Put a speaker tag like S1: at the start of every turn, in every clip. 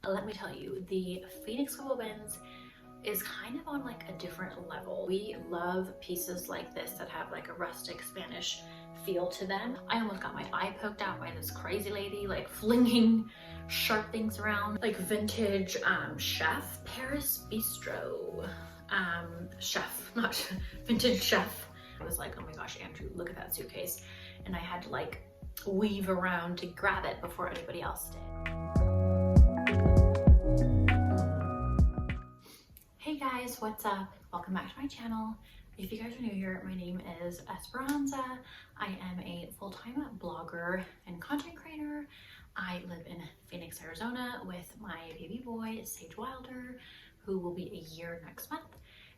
S1: Let me tell you, the Phoenix Goodwill bins is kind of on like a different level. We love pieces like this that have like a rustic Spanish feel to them. I almost got my eye poked out by this crazy lady like flinging sharp things around, like vintage chef, Paris Bistro chef, not vintage chef. I was like, oh my gosh, Andrew, look at that suitcase. And I had to like weave around to grab it before anybody else did. Hey guys, what's up? Welcome back to my channel. If you guys are new here, my name is Esperanza. I am a full-time blogger and content creator. I live in Phoenix, Arizona with my baby boy, Sage Wilder, who will be a year next month,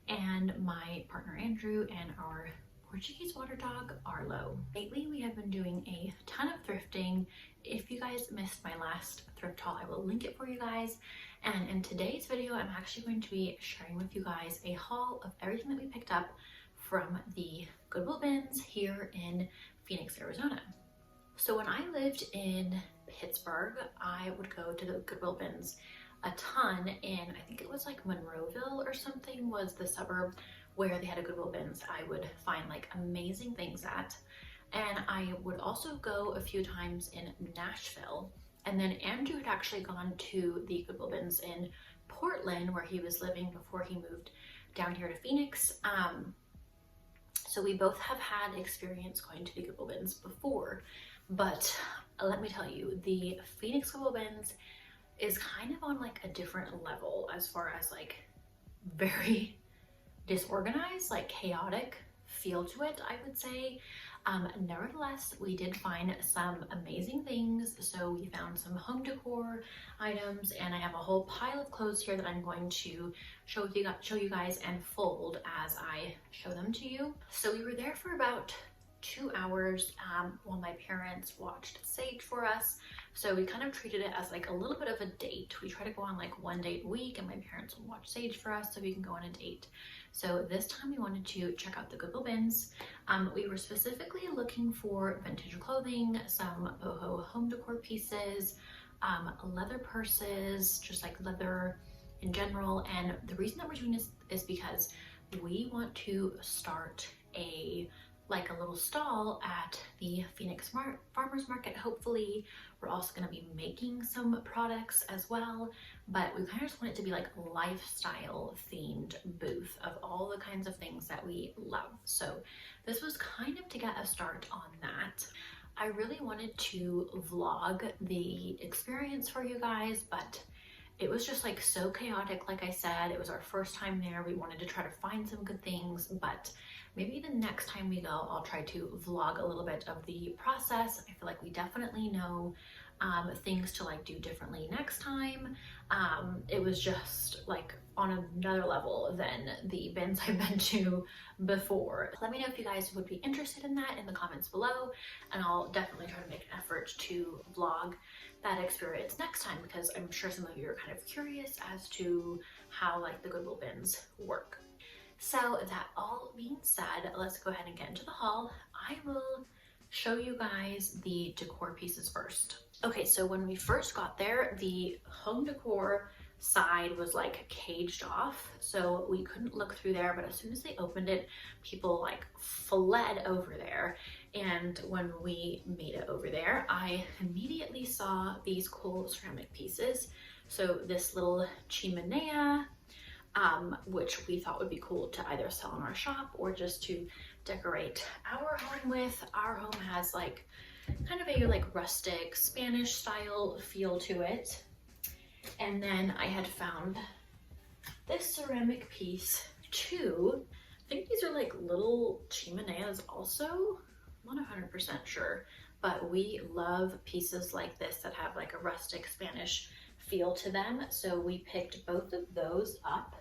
S1: and my partner Andrew and our Portuguese water dog, Arlo. Lately, we have been doing a ton of thrifting. If you guys missed my last thrift haul, I will link it for you guys. And in today's video, I'm actually going to be sharing with you guys a haul of everything that we picked up from the Goodwill bins here in Phoenix, Arizona. So when I lived in Pittsburgh, I would go to the Goodwill bins a ton, and I think it was like Monroeville or something was the suburb where they had a Goodwill bins I would find like amazing things at. And I would also go a few times in Nashville. And then Andrew had actually gone to the Goodwill bins in Portland where he was living before he moved down here to Phoenix. So we both have had experience going to the Goodwill bins before, but let me tell you, the Phoenix Goodwill bins is kind of on like a different level as far as like very disorganized, like chaotic feel to it, I would say. Nevertheless, we did find some amazing things. So we found some home decor items, and I have a whole pile of clothes here that I'm going to show you guys and fold as I show them to you. So we were there for about 2 hours while my parents watched Sage for us. So we kind of treated it as like a little bit of a date. We try to go on like one date a week, and my parents will watch Sage for us so we can go on a date. So this time we wanted to check out the Goodwill bins. We were specifically looking for vintage clothing, some Boho home decor pieces, leather purses, just like leather in general. And the reason that we're doing this is because we want to start a little stall at the Phoenix Farmers Market. Hopefully, we're also going to be making some products as well, but we kind of just want it to be like a lifestyle themed booth of all the kinds of things that we love. So this was kind of to get a start on that. I really wanted to vlog the experience for you guys, but it was just like so chaotic. Like I said, it was our first time there. We wanted to try to find some good things, but maybe the next time we go, I'll try to vlog a little bit of the process. I feel like we definitely know things to like do differently next time. It was just like on another level than the bins I've been to before. Let me know if you guys would be interested in that in the comments below, and I'll definitely try to make an effort to vlog that experience next time, because I'm sure some of you are kind of curious as to how like the Goodwill bins work. So that all being said, let's go ahead and get into the haul. I will show you guys the decor pieces first. Okay, so when we first got there, the home decor side was like caged off, so we couldn't look through there, but as soon as they opened it, people like fled over there. And when we made it over there, I immediately saw these cool ceramic pieces. So this little chimenea, which we thought would be cool to either sell in our shop or just to decorate our home with. Our home has like kind of a like rustic Spanish style feel to it. And then I had found this ceramic piece too. I think these are like little chimeneas also. I'm not 100% sure, but we love pieces like this that have like a rustic Spanish feel to them. So we picked both of those up.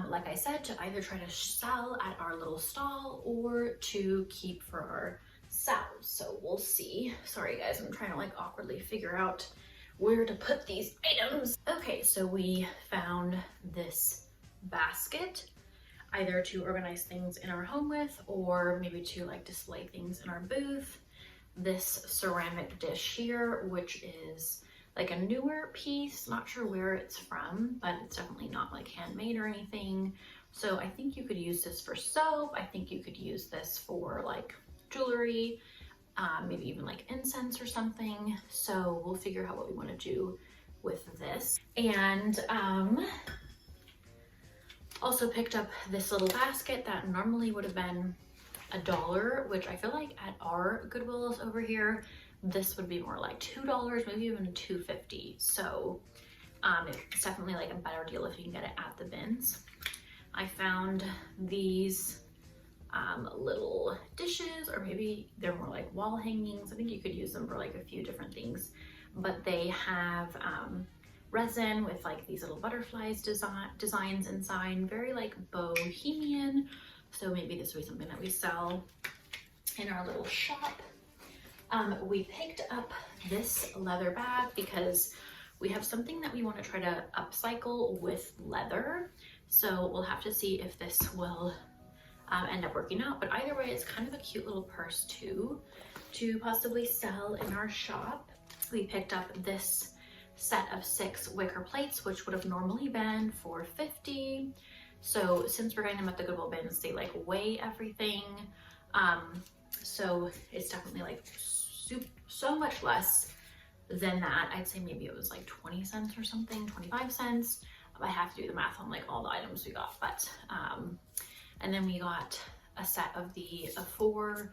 S1: Like I said, to either try to sell at our little stall or to keep for ourselves. So we'll see. Sorry guys, I'm trying to like awkwardly figure out where to put these items. Okay, so we found this basket, either to organize things in our home with or maybe to like display things in our booth. This ceramic dish here, which is like a newer piece. Not sure where it's from, but it's definitely not like handmade or anything. So I think you could use this for soap. I think you could use this for like jewelry, maybe even like incense or something. So we'll figure out what we want to do with this. And also picked up this little basket that normally would have been $1, which I feel like at our Goodwills over here, this would be more like $2, maybe even $2.50. So it's definitely like a better deal if you can get it at the bins. I found these little dishes, or maybe they're more like wall hangings. I think you could use them for like a few different things, but they have resin with like these little butterflies designs inside, very like bohemian. So maybe this would be something that we sell in our little shop. We picked up this leather bag because we have something that we want to try to upcycle with leather. So we'll have to see if this will end up working out. But either way, it's kind of a cute little purse too, to possibly sell in our shop. We picked up this set of 6 wicker plates, which would have normally been $4.50. So since we're getting them at the Goodwill bins, they like weigh everything. So it's definitely like so much less than that. I'd say maybe it was like 20 cents or something, 25 cents. I have to do the math on like all the items we got, but and then we got a set of the 4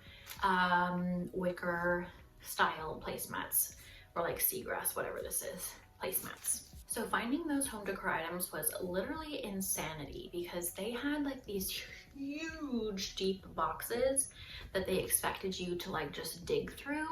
S1: wicker style placemats, or like seagrass, whatever this is, placemats. So finding those home decor items was literally insanity, because they had like these huge deep boxes that they expected you to like just dig through,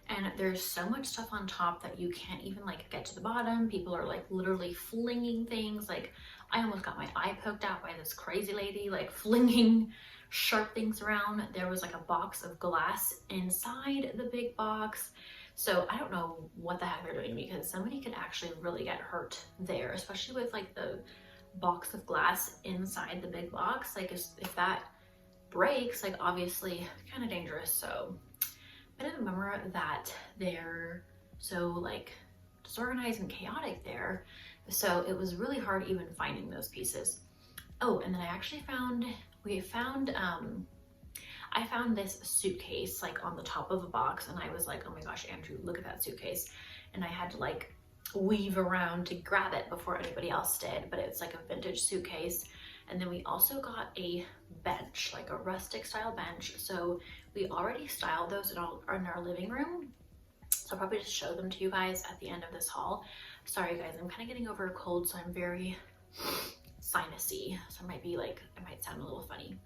S1: and there's so much stuff on top that you can't even like get to the bottom. People are like literally flinging things. Like I almost got my eye poked out by this crazy lady like flinging sharp things around. There was like a box of glass inside the big box. So I don't know what the heck they're doing, because somebody could actually really get hurt there, especially with like the box of glass inside the big box. Like if that breaks, like obviously kind of dangerous. So I didn't remember that they're so like disorganized and chaotic there. So it was really hard even finding those pieces. Oh, and then I actually I found this suitcase like on the top of a box, and I was like, oh my gosh, Andrew, look at that suitcase. And I had to like weave around to grab it before anybody else did, but it's like a vintage suitcase. And then we also got a bench, like a rustic style bench. So we already styled those in our living room. So I'll probably just show them to you guys at the end of this haul. Sorry guys, I'm kind of getting over a cold, so I'm very sinusy. So I might sound a little funny.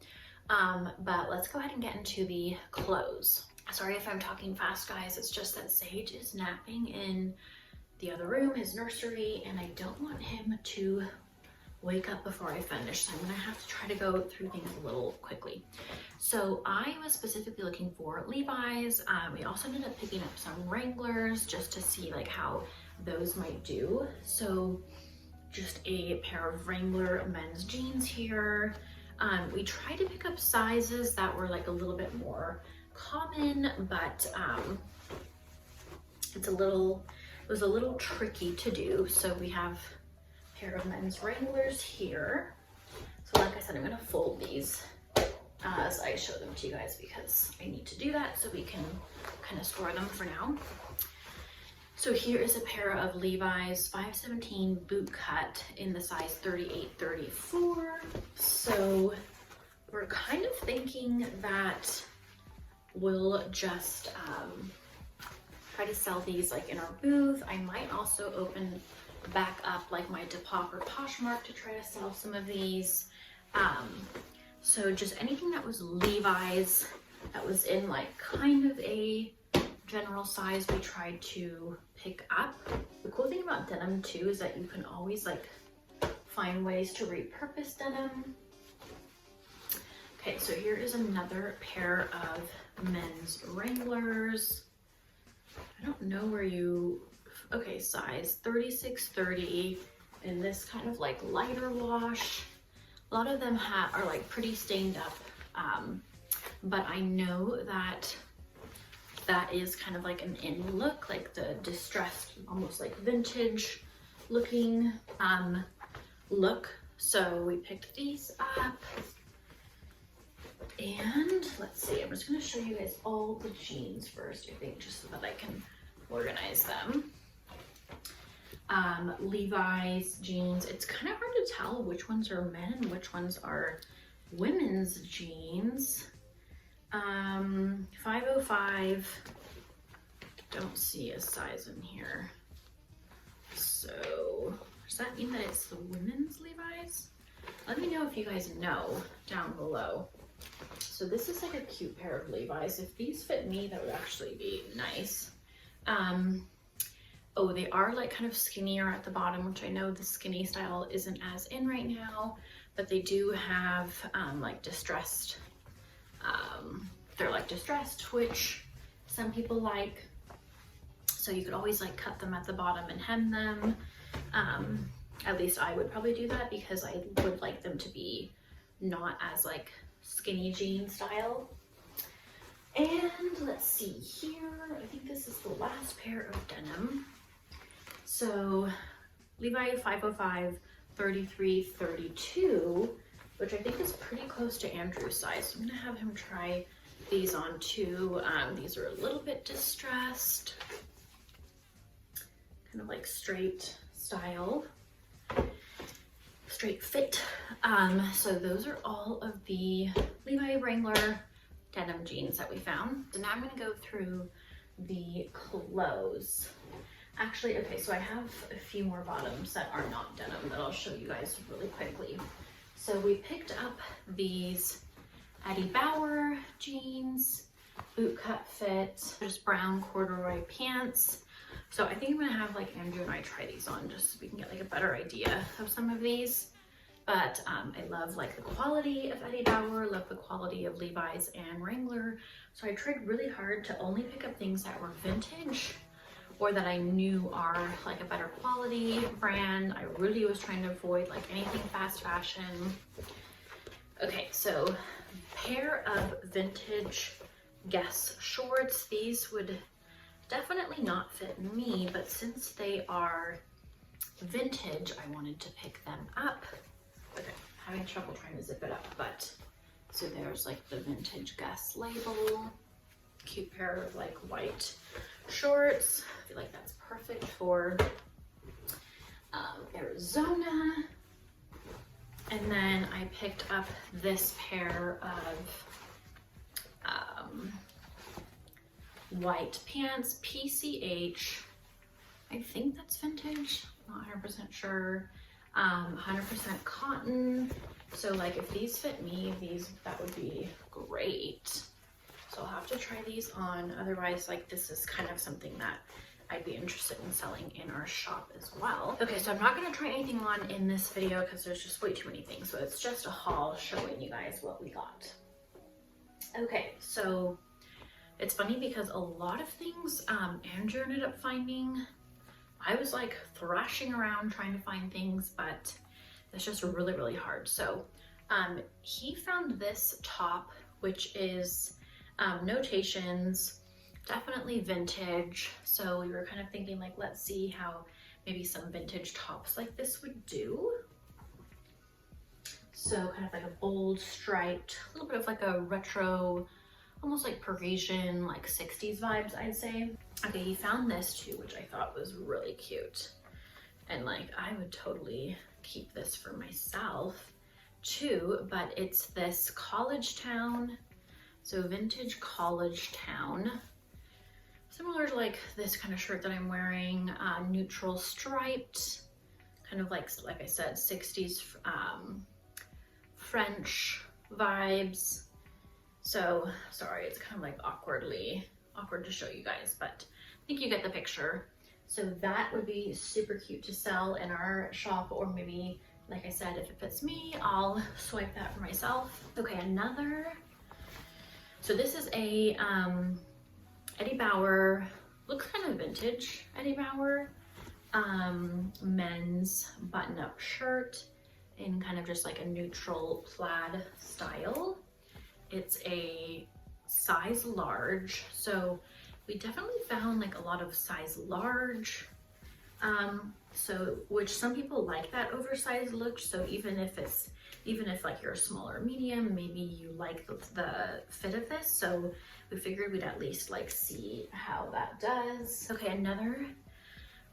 S1: But let's go ahead and get into the clothes. Sorry if I'm talking fast, guys. It's just that Sage is napping in the other room, his nursery, and I don't want him to wake up before I finish. So I'm gonna have to try to go through things a little quickly. So I was specifically looking for Levi's. We also ended up picking up some Wranglers just to see like how those might do. So just a pair of Wrangler men's jeans here. We tried to pick up sizes that were like a little bit more common, but it was a little tricky to do. So we have a pair of men's Wranglers here. So like I said, I'm gonna fold these as I show them to you guys, because I need to do that so we can kind of store them for now. So here is a pair of Levi's 517 boot cut in the size 38-34. So we're kind of thinking that we'll just try to sell these like in our booth. I might also open back up like my Depop or Poshmark to try to sell some of these. So just anything that was Levi's that was in like kind of a general size, we tried to pick up. The cool thing about denim too is that you can always like find ways to repurpose denim. Okay, so here is another pair of men's Wranglers. I don't know where okay, size 36-30 in this kind of like lighter wash. A lot of them are like pretty stained up, but I know that that is kind of like an in look, like the distressed, almost like vintage looking look. So we picked these up, and let's see, I'm just gonna show you guys all the jeans first, I think, just so that I can organize them. Levi's jeans, it's kind of hard to tell which ones are men and which ones are women's jeans. 505, don't see a size in here. So does that mean that it's the women's Levi's? Let me know if you guys know down below. So this is like a cute pair of Levi's. If these fit me, that would actually be nice. Oh, they are like kind of skinnier at the bottom, which I know the skinny style isn't as in right now, but they do have like distressed, they're like distressed, which some people like. So you could always like cut them at the bottom and hem them. At least I would probably do that because I would like them to be not as like skinny jean style. And let's see here, I think this is the last pair of denim. So Levi 505, 33, 32, which I think is pretty close to Andrew's size. So I'm gonna have him try these on too. These are a little bit distressed, kind of like straight style, straight fit. So those are all of the Levi Wrangler denim jeans that we found. So now I'm gonna go through the clothes. Actually, okay, so I have a few more bottoms that are not denim that I'll show you guys really quickly. So we picked up these Eddie Bauer jeans, boot cut fit, just brown corduroy pants. So I think I'm gonna have like Andrew and I try these on just so we can get like a better idea of some of these. But I love like the quality of Eddie Bauer, love the quality of Levi's and Wrangler. So I tried really hard to only pick up things that were vintage or that I knew are like a better quality brand. I really was trying to avoid like anything fast fashion. Okay, so pair of vintage Guess shorts. These would definitely not fit me, but since they are vintage, I wanted to pick them up. Okay, having trouble trying to zip it up, but so there's like the vintage Guess label. Cute pair of like white shorts. I feel like that's perfect for Arizona. And then I picked up this pair of white pants, PCH. I think that's vintage, not 100% sure. 100% cotton. So like if these fit me, that would be great. So I'll have to try these on. Otherwise, like this is kind of something that I'd be interested in selling in our shop as well. Okay, so I'm not gonna try anything on in this video because there's just way too many things. So it's just a haul showing you guys what we got. Okay, so it's funny because a lot of things Andrew ended up finding. I was like thrashing around trying to find things, but it's just really, really hard. So he found this top, which is notations, definitely vintage. So we were kind of thinking like, let's see how maybe some vintage tops like this would do. So kind of like a bold striped, a little bit of like a retro, almost like Parisian, like 60s vibes, I'd say. Okay, he found this too, which I thought was really cute. And like, I would totally keep this for myself too, but it's this college town. So vintage college town. Similar to like this kind of shirt that I'm wearing, neutral striped, kind of like I said, 60s French vibes. So sorry, it's kind of like awkward to show you guys, but I think you get the picture. So that would be super cute to sell in our shop, or maybe, like I said, if it fits me, I'll swipe that for myself. Okay, so this is a Eddie Bauer, looks kind of vintage Eddie Bauer, men's button-up shirt in kind of just like a neutral plaid style. It's a size large, so we definitely found like a lot of size large. So which some people like that oversized look. So even if like you're a smaller medium, maybe you like the fit of this. So we figured we'd at least like see how that does. Okay, another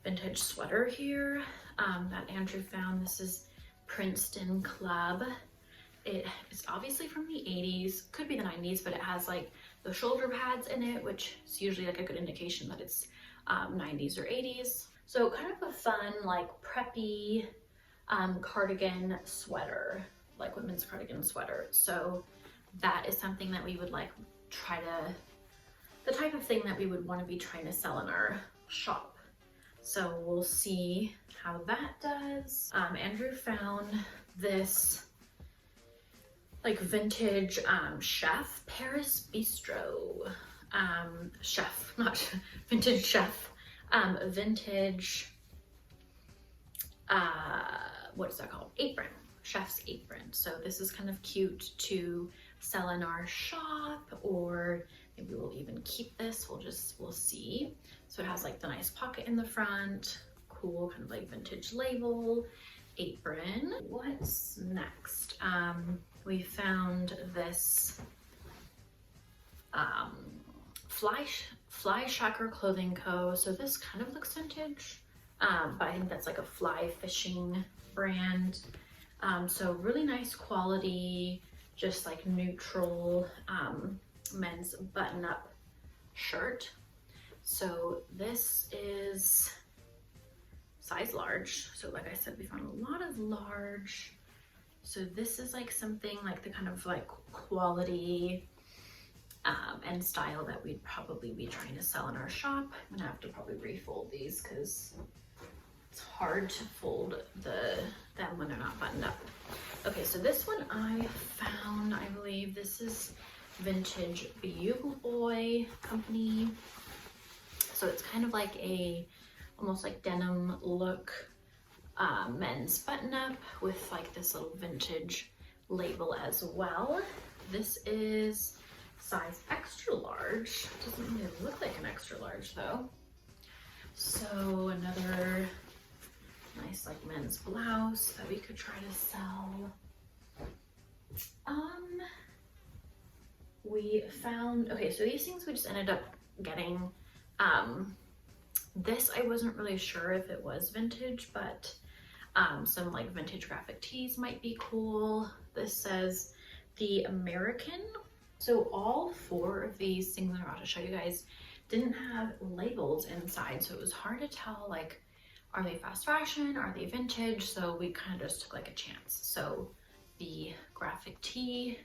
S1: vintage sweater here that Andrew found. This is Princeton Club. It's obviously from the 80s, could be the 90s, but it has like the shoulder pads in it, which is usually like a good indication that it's 90s or 80s. So kind of a fun, like preppy cardigan sweater, like women's cardigan sweater. So that is something that we would like try to, the type of thing that we would want to be trying to sell in our shop. So we'll see how that does. Andrew found this like vintage chef, Paris Bistro, chef, not vintage chef, vintage, what is that called? Apron, chef's apron. So this is kind of cute to sell in our shop, or maybe we'll even keep this, we'll see. So it has like the nice pocket in the front, cool kind of like vintage label, apron. What's next? We found this Fly Shacker Clothing Co. So this kind of looks vintage, but I think that's like a fly fishing brand. So really nice quality, just like neutral men's button-up shirt. So this is size large. So like I said, we found a lot of large. So this is like something like the kind of like quality and style that we'd probably be trying to sell in our shop. I'm gonna have to probably refold these because it's hard to fold them when they're not buttoned up. Okay, so this one I found, I believe this is Vintage Bugle Boy Company. So it's kind of like a almost like denim look, men's button up with like this little vintage label as well. This is size extra large. Doesn't really look like an extra large though. So another nice like men's blouse that we could try to sell. We found, okay, so these things we just ended up getting. This I wasn't really sure if it was vintage, but some like vintage graphic tees might be cool. This says The American. So all four of these things I'm about to show you guys didn't have labels inside, so it was hard to tell, like, are they fast fashion, are they vintage? So we kind of just took like a chance. So the graphic tee,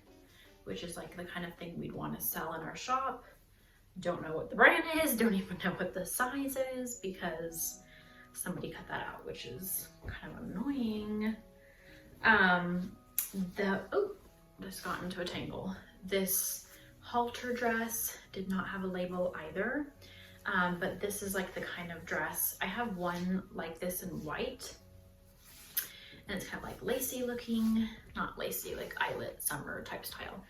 S1: which is like the kind of thing we'd want to sell in our shop. Don't know what the brand is, don't even know what the size is because somebody cut that out, which is kind of annoying. Just got into a tangle. This halter dress did not have a label either, but this is like the kind of dress. I have one like this in white, and it's kind of like lacy looking, not lacy, like eyelet summer type style.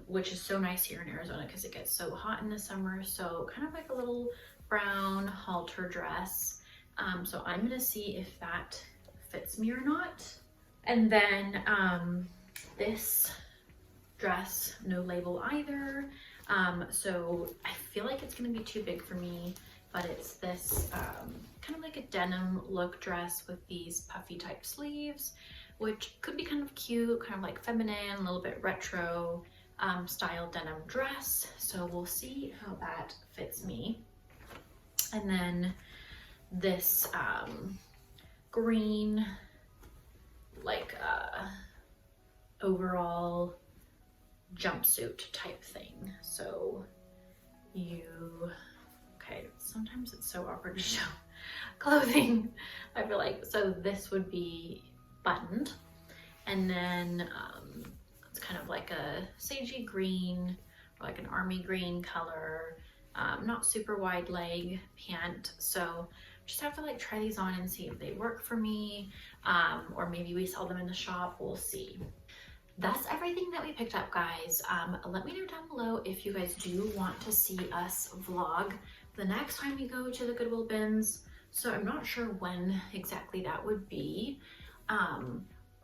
S1: Which is so nice here in Arizona because it gets so hot in the summer. So kind of like a little brown halter dress. So I'm gonna see if that fits me or not. And then this dress, no label either. So I feel like it's gonna be too big for me, but it's this kind of like a denim look dress with these puffy type sleeves, which could be kind of cute, kind of like feminine, a little bit retro style denim dress. So we'll see how that fits me. And then this green, like overall jumpsuit type thing. So okay, sometimes it's so awkward to show clothing, I feel like. So this would be buttoned, and then it's kind of like a sagey green or like an army green color, not super wide leg pant. So just have to like try these on and see if they work for me, or maybe we sell them in the shop, we'll see. that's everything that we picked up, guys. Let me know down below if you guys do want to see us vlog the next time we go to the Goodwill bins. So I'm not sure when exactly that would be.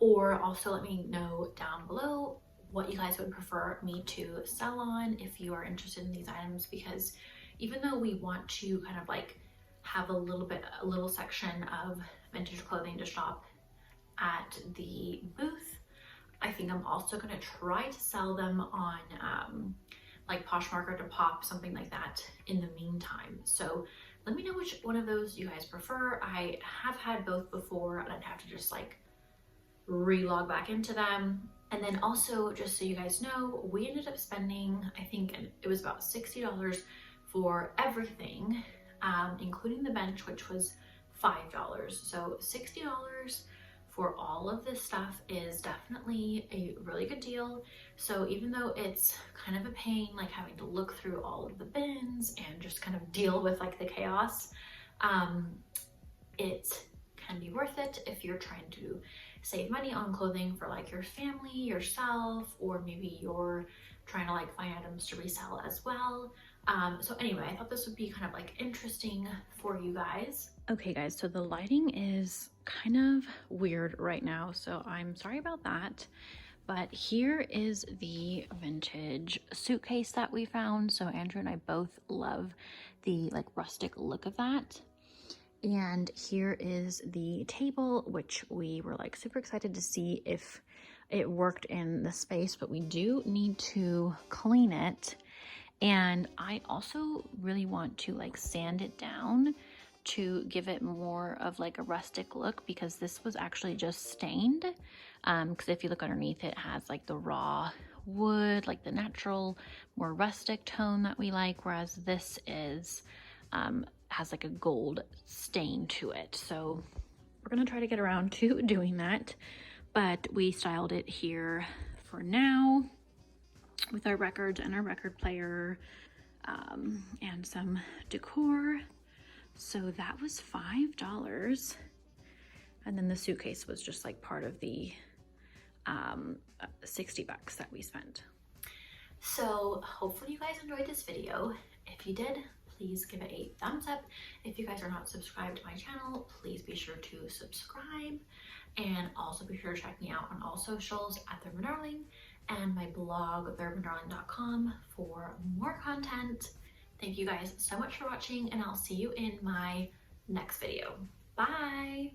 S1: Or also let me know down below what you guys would prefer me to sell on if you are interested in these items, because even though we want to kind of like have a little section of vintage clothing to shop at the booth, I think I'm also going to try to sell them on like Poshmark or Depop, something like that in the meantime. So let me know which one of those you guys prefer. I have had both before and I'd have to just like re-log back into them. And then also, just so you guys know, we ended up spending, I think it was about $60 for everything, including the bench, which was $5. So $60 for all of this stuff is definitely a really good deal. So even though it's kind of a pain, like having to look through all of the bins and just kind of deal with like the chaos, it can be worth it if you're trying to save money on clothing for like your family, yourself, or maybe you're trying to like find items to resell as well. So anyway, I thought this would be kind of like interesting for you guys. Okay guys, so the lighting is kind of weird right now, so I'm sorry about that. But here is the vintage suitcase that we found. So Andrew and I both love the like rustic look of that. And here is the table, which we were like super excited to see if it worked in the space, but we do need to clean it. And I also really want to like sand it down to give it more of like a rustic look, because this was actually just stained. Because if you look underneath, it has like the raw wood, like the natural, more rustic tone that we like, whereas this is has like a gold stain to it. So we're gonna try to get around to doing that, but we styled it here for now with our records and our record player, and some decor. So that was $5. And then the suitcase was just like part of the $60 that we spent. So hopefully you guys enjoyed this video. If you did, please give it a thumbs up. If you guys are not subscribed to my channel, please be sure to subscribe, and also be sure to check me out on all socials at THRIFT and my blog thriftingdarling.com for more content. Thank you guys so much for watching, and I'll see you in my next video. Bye!